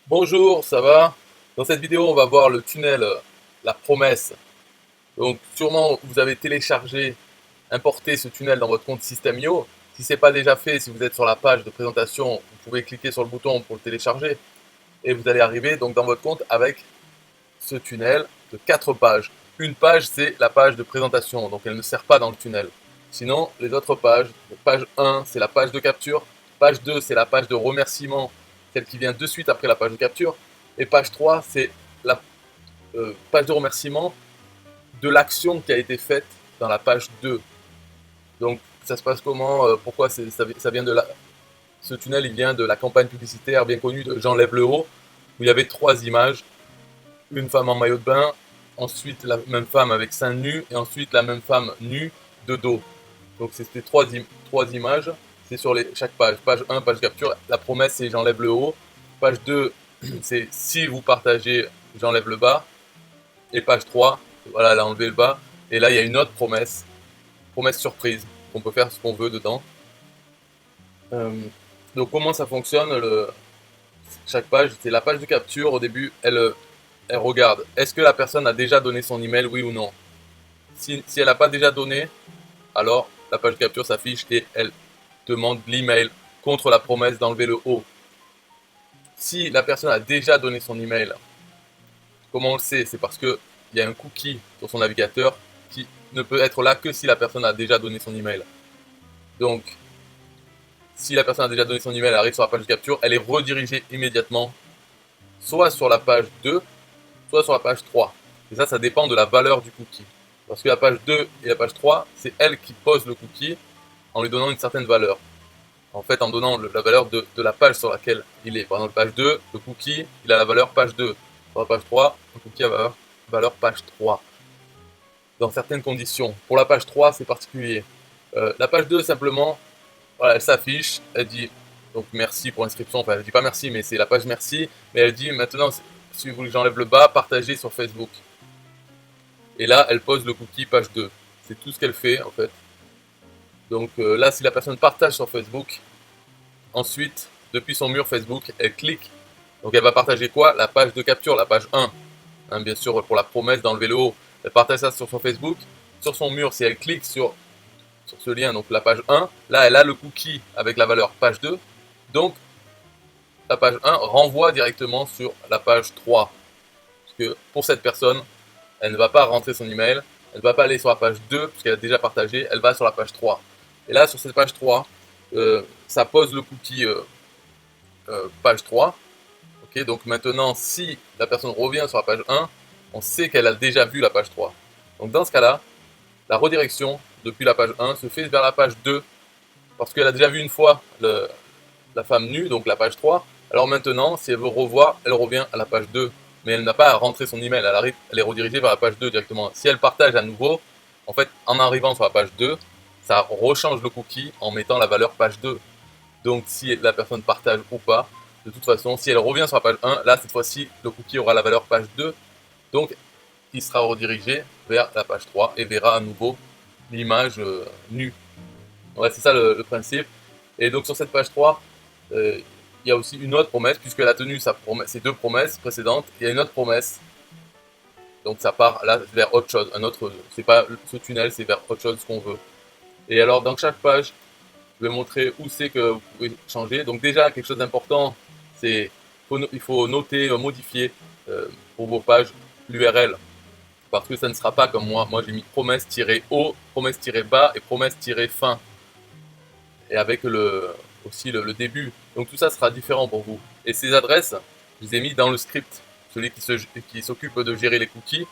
Bonjour, ça va? Dans cette vidéo, on va voir le tunnel, la promesse. Donc, sûrement, vous avez téléchargé, importé ce tunnel dans votre compte System.io. Si ce n'est pas déjà fait, si vous êtes sur la page de présentation, vous pouvez cliquer sur le bouton pour le télécharger. Et vous allez arriver donc dans votre compte avec ce tunnel de 4 pages. Une page, c'est la page de présentation, donc elle ne sert pas dans le tunnel. Sinon, les autres pages, page 1, c'est la page de capture. Page 2, c'est la page de remerciement, celle qui vient de suite après la page de capture. Et page 3, c'est la page de remerciement de l'action qui a été faite dans la page 2. Donc, ça se passe comment? Pourquoi ça vient de la... Ce tunnel, il vient de la campagne publicitaire bien connue de J'enlève le haut, où il y avait 3 images. Une femme en maillot de bain, ensuite la même femme avec seins nus, et ensuite la même femme nue de dos. Donc c'était trois images, c'est sur chaque page. Page 1, page capture, la promesse c'est j'enlève le haut. Page 2, c'est si vous partagez, j'enlève le bas. Et page 3, voilà, elle a enlevé le bas. Et là, il y a une autre promesse, promesse surprise, qu'on peut faire ce qu'on veut dedans. Euh, donc comment ça fonctionne chaque page, c'est la page de capture. Au début, elle regarde, est-ce que la personne a déjà donné son email, oui ou non. Si elle n'a pas déjà donné, alors la page de capture s'affiche et elle demande l'email contre la promesse d'enlever le haut. Si la personne a déjà donné son email, comment on le sait? C'est parce qu'il y a un cookie sur son navigateur qui ne peut être là que si la personne a déjà donné son email. Donc, si la personne a déjà donné son email, elle arrive sur la page de capture, elle est redirigée immédiatement soit sur la page 2, soit sur la page 3. Et ça dépend de la valeur du cookie. Parce que la page 2 et la page 3, c'est elle qui pose le cookie en lui donnant une certaine valeur. En fait, en donnant la valeur de la page sur laquelle il est. Par exemple, page 2, le cookie, il a la valeur page 2. Sur la page 3, le cookie a la valeur page 3. Dans certaines conditions. Pour la page 3, c'est particulier. La page 2, simplement, voilà, elle s'affiche, elle dit donc merci pour l'inscription. Enfin, elle dit pas merci, mais c'est la page merci. Mais elle dit maintenant, si vous voulez que j'enlève le bas, partagez sur Facebook. Et là, elle pose le cookie page 2. C'est tout ce qu'elle fait, en fait. Donc là, si la personne partage sur Facebook, ensuite, depuis son mur Facebook, elle clique. Donc elle va partager quoi? La page de capture, la page 1. Hein, bien sûr, pour la promesse d'enlever le haut. Elle partage ça sur son Facebook. Sur son mur, si elle clique sur ce lien, donc la page 1, là, elle a le cookie avec la valeur page 2. Donc, la page 1 renvoie directement sur la page 3. Parce que pour cette personne, elle ne va pas rentrer son email, elle ne va pas aller sur la page 2, puisqu'elle a déjà partagé, elle va sur la page 3. Et là, sur cette page 3, ça pose le cookie page 3. Okay, donc maintenant, si la personne revient sur la page 1, on sait qu'elle a déjà vu la page 3. Donc dans ce cas-là, la redirection depuis la page 1 se fait vers la page 2, parce qu'elle a déjà vu une fois la femme nue, donc la page 3. Alors maintenant, si elle veut revoir, elle revient à la page 2. Mais elle n'a pas à rentrer son email, elle est redirigée vers la page 2 directement. Si elle partage à nouveau, en fait, en arrivant sur la page 2, ça rechange le cookie en mettant la valeur page 2. Donc si la personne partage ou pas, de toute façon, si elle revient sur la page 1, là, cette fois-ci, le cookie aura la valeur page 2. Donc, il sera redirigé vers la page 3 et verra à nouveau l'image nue. Ouais, c'est ça le principe. Et donc sur cette page 3, il y a aussi une autre promesse, puisqu'elle a tenu ses 2 promesses précédentes, il y a une autre promesse. Donc ça part là vers autre chose, c'est pas ce tunnel, c'est vers autre chose qu'on veut. Et alors dans chaque page, je vais montrer où c'est que vous pouvez changer. Donc déjà quelque chose d'important, c'est il faut noter, modifier pour vos pages l'URL. Parce que ça ne sera pas comme moi. Moi j'ai mis promesse-haut, promesse-bas et promesse-fin. Et avec aussi le début. Donc tout ça sera différent pour vous. Et ces adresses, je les ai mis dans le script. Celui qui s'occupe de gérer les cookies,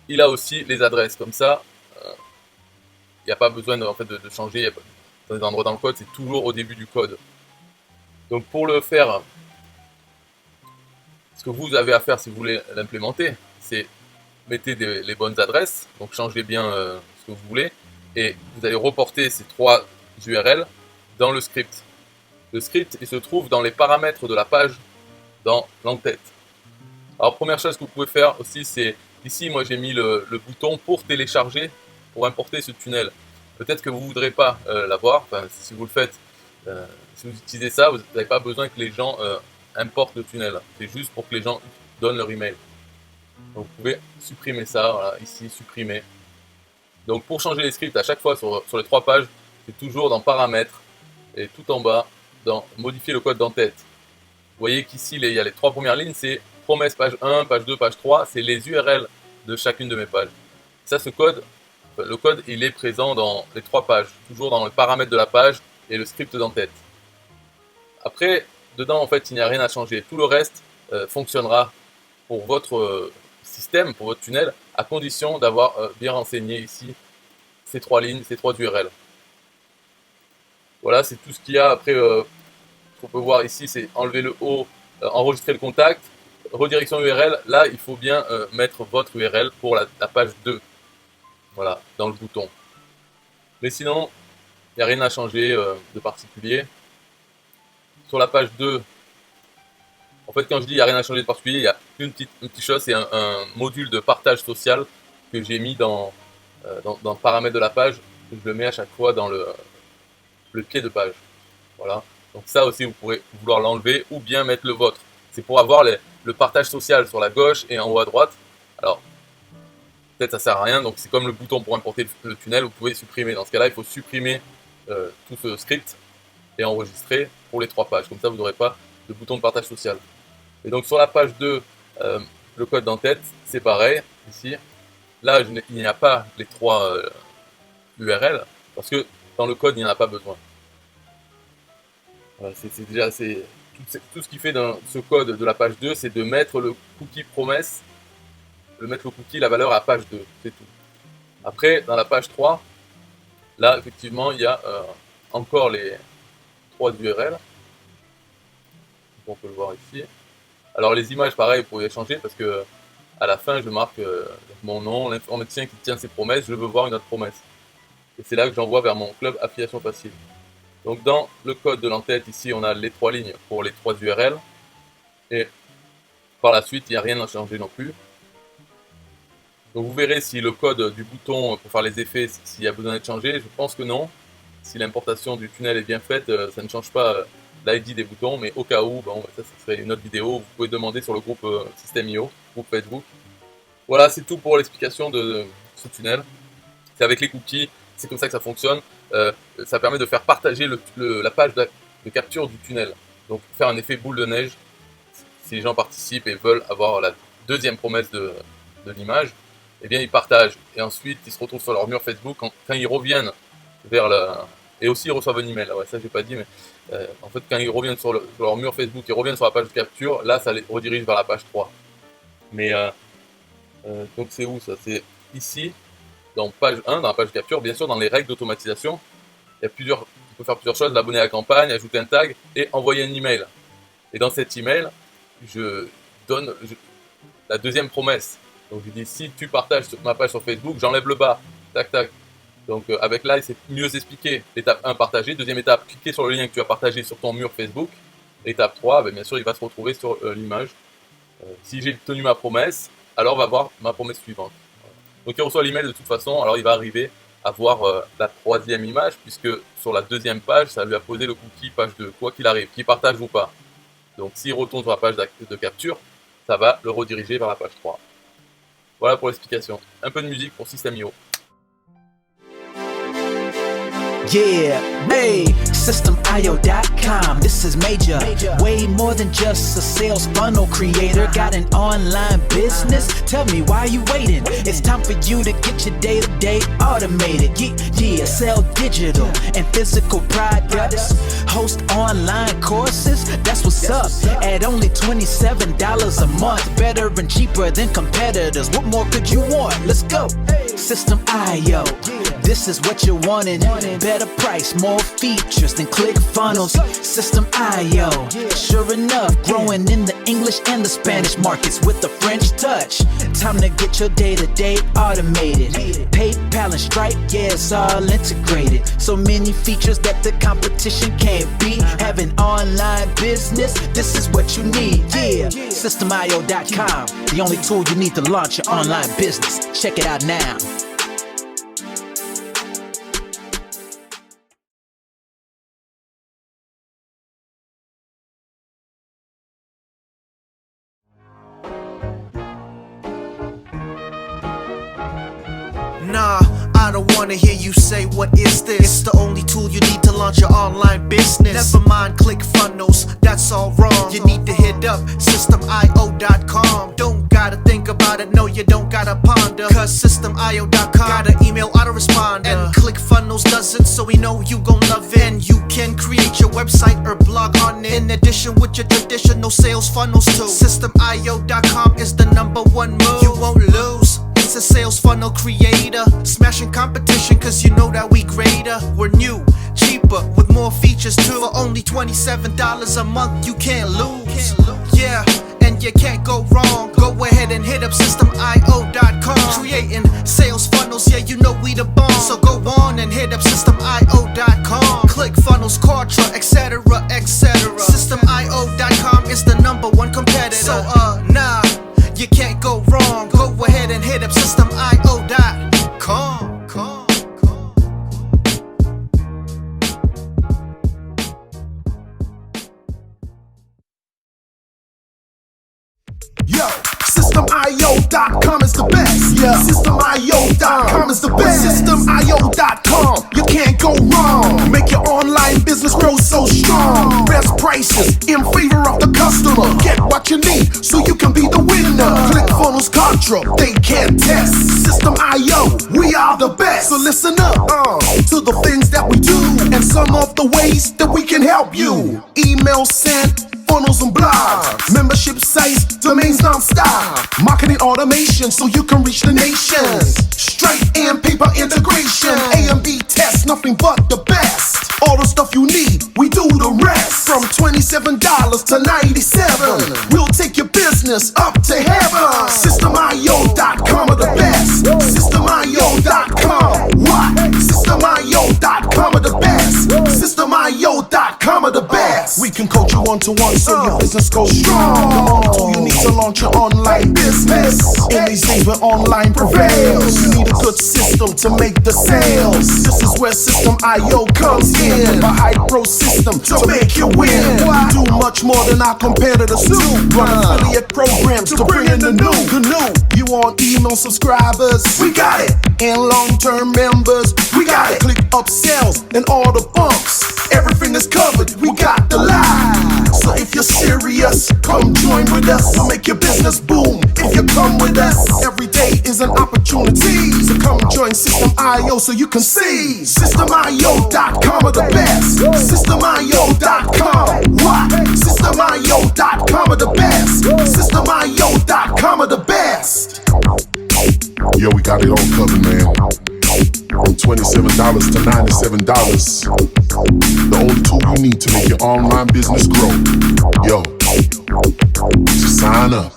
il a aussi les adresses. Comme ça, il n'y a pas besoin de changer dans les endroits dans le code, c'est toujours au début du code. Donc pour le faire, ce que vous avez à faire si vous voulez l'implémenter, c'est mettez les bonnes adresses, donc changez bien ce que vous voulez, et vous allez reporter ces 3 URL dans le script. Le script, il se trouve dans les paramètres de la page, dans l'entête. Alors première chose que vous pouvez faire aussi, c'est ici, moi j'ai mis le bouton pour télécharger, pour importer ce tunnel. Peut-être que vous ne voudrez pas l'avoir, enfin, si vous le faites, si vous utilisez ça, vous n'avez pas besoin que les gens importe le tunnel. C'est juste pour que les gens donnent leur email. Donc vous pouvez supprimer ça, voilà, ici, supprimer. Donc pour changer les scripts à chaque fois sur les 3 pages, c'est toujours dans paramètres et tout en bas, dans modifier le code d'entête. Vous voyez qu'ici, il y a les 3 premières lignes, c'est promesse page 1, page 2, page 3, c'est les URL de chacune de mes pages. Ça, ce code, le code, il est présent dans les 3 pages, toujours dans le paramètre de la page et le script d'entête. Après, dedans, en fait, il n'y a rien à changer. Tout le reste fonctionnera pour votre système, pour votre tunnel, à condition d'avoir bien renseigné ici ces 3 lignes, ces 3 URL. Voilà, c'est tout ce qu'il y a. Après, ce qu'on peut voir ici, c'est enlever le haut, enregistrer le contact, redirection URL. Là, il faut bien mettre votre URL pour la page 2. Voilà, dans le bouton. Mais sinon, il n'y a rien à changer de particulier. Sur la page 2, en fait, quand je dis il n'y a rien à changer de particulier, il y a une petite chose, c'est un module de partage social que j'ai mis dans le paramètre de la page. Je le mets à chaque fois dans le pied de page. Voilà. Donc ça aussi, vous pourrez vouloir l'enlever ou bien mettre le vôtre. C'est pour avoir le partage social sur la gauche et en haut à droite. Alors, peut-être ça sert à rien, donc c'est comme le bouton pour importer le tunnel, vous pouvez supprimer. Dans ce cas-là, il faut supprimer tout ce script et enregistrer pour les 3 pages. Comme ça, vous n'aurez pas de bouton de partage social. Et donc sur la page 2, le code d'entête, c'est pareil, ici. Là, il n'y a pas les 3 URL, parce que dans le code, il n'y en a pas besoin. Voilà, c'est déjà tout ce qui fait dans ce code de la page 2, c'est de mettre le cookie promesse, mettre le cookie, la valeur à page 2, c'est tout. Après, dans la page 3, là, effectivement, il y a encore les 3 URL. On peut le voir ici. Alors les images, pareil, vous pouvez changer parce que à la fin, je marque mon nom, l'informaticien qui tient ses promesses, je veux voir une autre promesse. Et c'est là que j'envoie vers mon club affiliation facile. Donc dans le code de l'entête, ici, on a les 3 lignes pour les 3 URL. Et par la suite, il n'y a rien à changer non plus. Donc vous verrez si le code du bouton pour faire les effets, s'il y a besoin d'être changé. Je pense que non. Si l'importation du tunnel est bien faite, ça ne change pas l'ID des boutons, mais au cas où, bon, ça serait une autre vidéo. Vous pouvez demander sur le groupe System.io, groupe Facebook. Voilà, c'est tout pour l'explication de ce tunnel. C'est avec les cookies, c'est comme ça que ça fonctionne. Ça permet de faire partager la page de capture du tunnel. Donc faire un effet boule de neige, si les gens participent et veulent avoir la deuxième promesse de l'image, eh bien ils partagent. Et ensuite, ils se retrouvent sur leur mur Facebook. Quand ils reviennent vers la... Et aussi, ils reçoivent un email. Ouais, ça, j'ai pas dit, mais en fait, quand ils reviennent sur leur mur Facebook, ils reviennent sur la page de capture, là, ça les redirige vers la page 3. Mais, donc c'est où ça? C'est ici, dans page 1, dans la page de capture, bien sûr, dans les règles d'automatisation. Il y a on peut faire plusieurs choses, l'abonner à la campagne, ajouter un tag et envoyer un email. Et dans cet email, je donne la deuxième promesse. Donc je dis, si tu partages ma page sur Facebook, j'enlève le bas. Tac, tac. Donc avec là, c'est mieux expliqué. Étape 1, partager. Deuxième étape, cliquer sur le lien que tu as partagé sur ton mur Facebook. Étape 3, bien sûr, il va se retrouver sur l'image. Si j'ai tenu ma promesse, alors on va voir ma promesse suivante. Donc il reçoit l'email de toute façon, alors il va arriver à voir la 3e image, puisque sur la 2e page, ça lui a posé le cookie page 2, quoi qu'il arrive, qu'il partage ou pas. Donc s'il retourne sur la page de capture, ça va le rediriger vers la page 3. Voilà pour l'explication. Un peu de musique pour System.io. Yeah, hey, systemio.com, this is major. Way more than just a sales funnel creator. Got an online business? Tell me, why are you waiting? It's time for you to get your day-to-day automated. Yeah, sell digital and physical products. Host online courses, that's what's up. At only $27 a month. Better and cheaper than competitors. What more could you want? Let's go. System.io, this is what you're wanting. Better price, more features than ClickFunnels. System.io, sure enough, growing in the English and the Spanish markets with the French touch. Time to get your day-to-day automated. PayPal and Stripe, yeah, it's all integrated. So many features that the competition can't beat. Have an online business, this is what you need. Yeah, systemio.com, the only tool you need to launch your online business. Check it out now. Nah, I don't wanna hear you say what is this. It's the only tool you need to launch your online business. Never mind ClickFunnels, that's all wrong. You need to hit up systemio.com. Don't gotta think about it, no you don't gotta ponder, cause systemio.com got an email autoresponder, and ClickFunnels does it, so we know you gon' love it. And you can create your website or blog on it, in addition with your traditional sales funnels too. Systemio.com is the #1 move. You won't lose. It's a sales funnel creator, smashing competition cause you know that we greater. We're new, cheaper, with more features too. For only $27 a month, you can't lose. Yeah, and you can't go wrong. Go ahead and hit up systemio.com. Creating sales funnels, yeah, you know we the bomb. So go on and hit up systemio.com. ClickFunnels, Kartra, etc, etc. Systemio.com is the #1 competitor. So nah, you can't go wrong. Go ahead and hit up systemio.com. Yo, systemio.com is the best. Yeah, systemio.com is the best. Systemio.com, you can't go wrong. Make your online business grow so strong. Best prices in favor of the customer. Get what you need so you can be the winner. ClickFunnels, Kartra, they can't test. System.io, we are the best. So listen up to the things that we do and some of the ways that we can help you. Email sent, funnels and blogs, membership sites, domains non-stop, marketing automation so you can reach the nation. Stripe and paper integration, A and B tests, nothing but the best. All the stuff you need, we do the rest. From $27 to $97, we'll take your business up to heaven. Systemio.com are the best. Systemio.com, what? Systemio.com are the best. Systemio.com are the best. We can coach you one-to-one so your business goes strong. So you need to launch your online business. In these days where online prevails, you need a good system to make the sales. This is where System.io comes in. A high-pro system to make you win. We do much more than our competitors do. Run affiliate programs to bring in the new. You want email subscribers? We got it. And long-term members? We got it. Click upsells and all the bumps. Everything is covered. We got the line. So if you're serious, come join with us. We'll make your business boom. If you come with us, every day is an opportunity. So come join System.io so you can see. Systemio.com are the best. Systemio.com, what? Systemio.com are the best. Systemio.com are the best. Yo, we got it all covered, man. From $27 to $97. The only tool you need to make your online business grow. Yo, just sign up.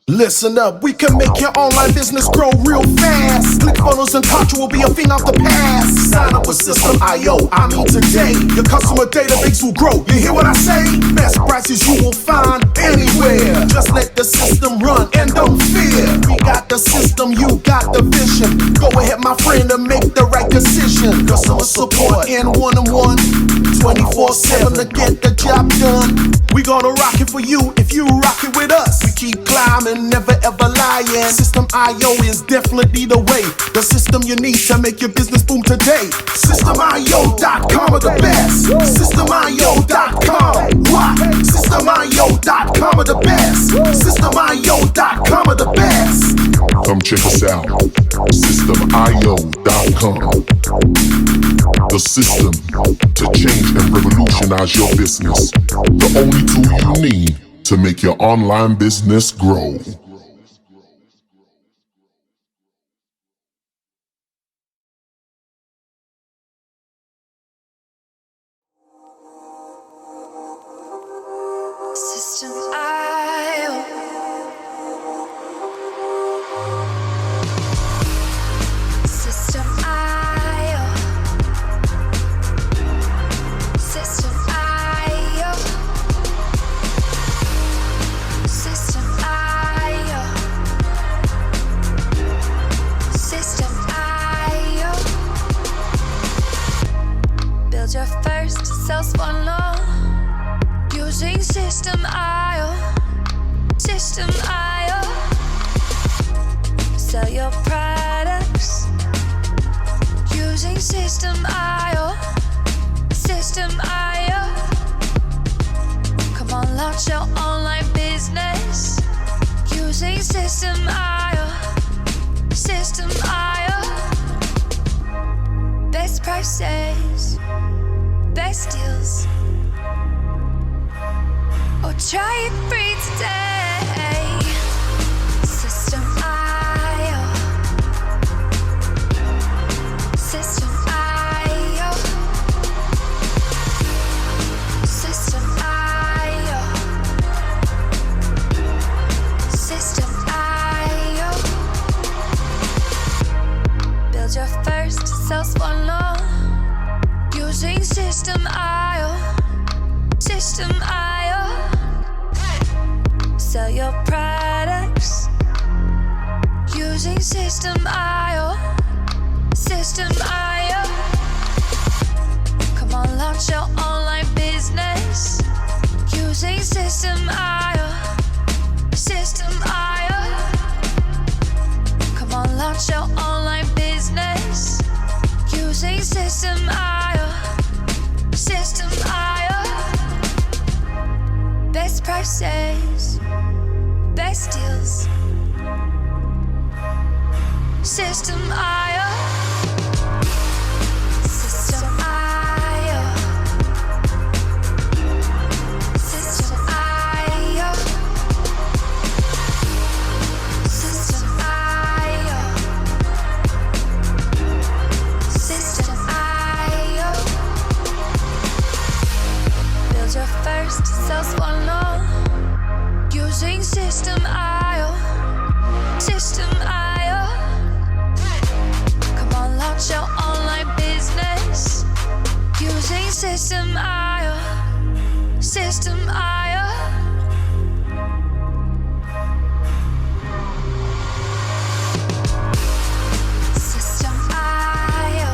Listen up, we can make your online business grow real fast. ClickFunnels and Kartra will be a thing of the past. Sign up with System.io, I mean today. Your customer database will grow, you hear what I say? Best prices you will find anywhere. Just let the system run and don't fear. We got the system, you got the vision. Go ahead my friend and make the right decision. Customer support and one-on-one, 24/7 to get the job done. We gonna rock it for you if you rock it with us. We keep climbing, never ever lying. System.io is definitely the way. The system you need to make your business boom today. Systemio.com are the best. Systemio.com, what? Systemio.com are the best. Systemio.com are the best. Come check us out. Systemio.com. The system to change and revolutionize your business. The only tool you need to make your online business grow. System.io. System.io. System.io. System.io. System IO. System IO. Come on, launch your online business using System IO. System IO. Best prices, best deals. Or try it free today. System IO. System IO. System IO. System IO. Build your first sales funnel using System IO. System IO. Sell your products using System IO. System IO. Come on, launch your online business using System IO. System IO. Come on, launch your online business using System IO. System IO. Best prices, best deals. System IO. System IO. System IO. System IO. System IO. Build your first sales funnel using System IO. System IO. Come on, launch your online business using System IO. System IO. System IO.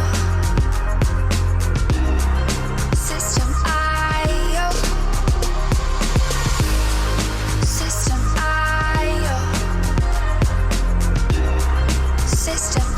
System IO. System IO. System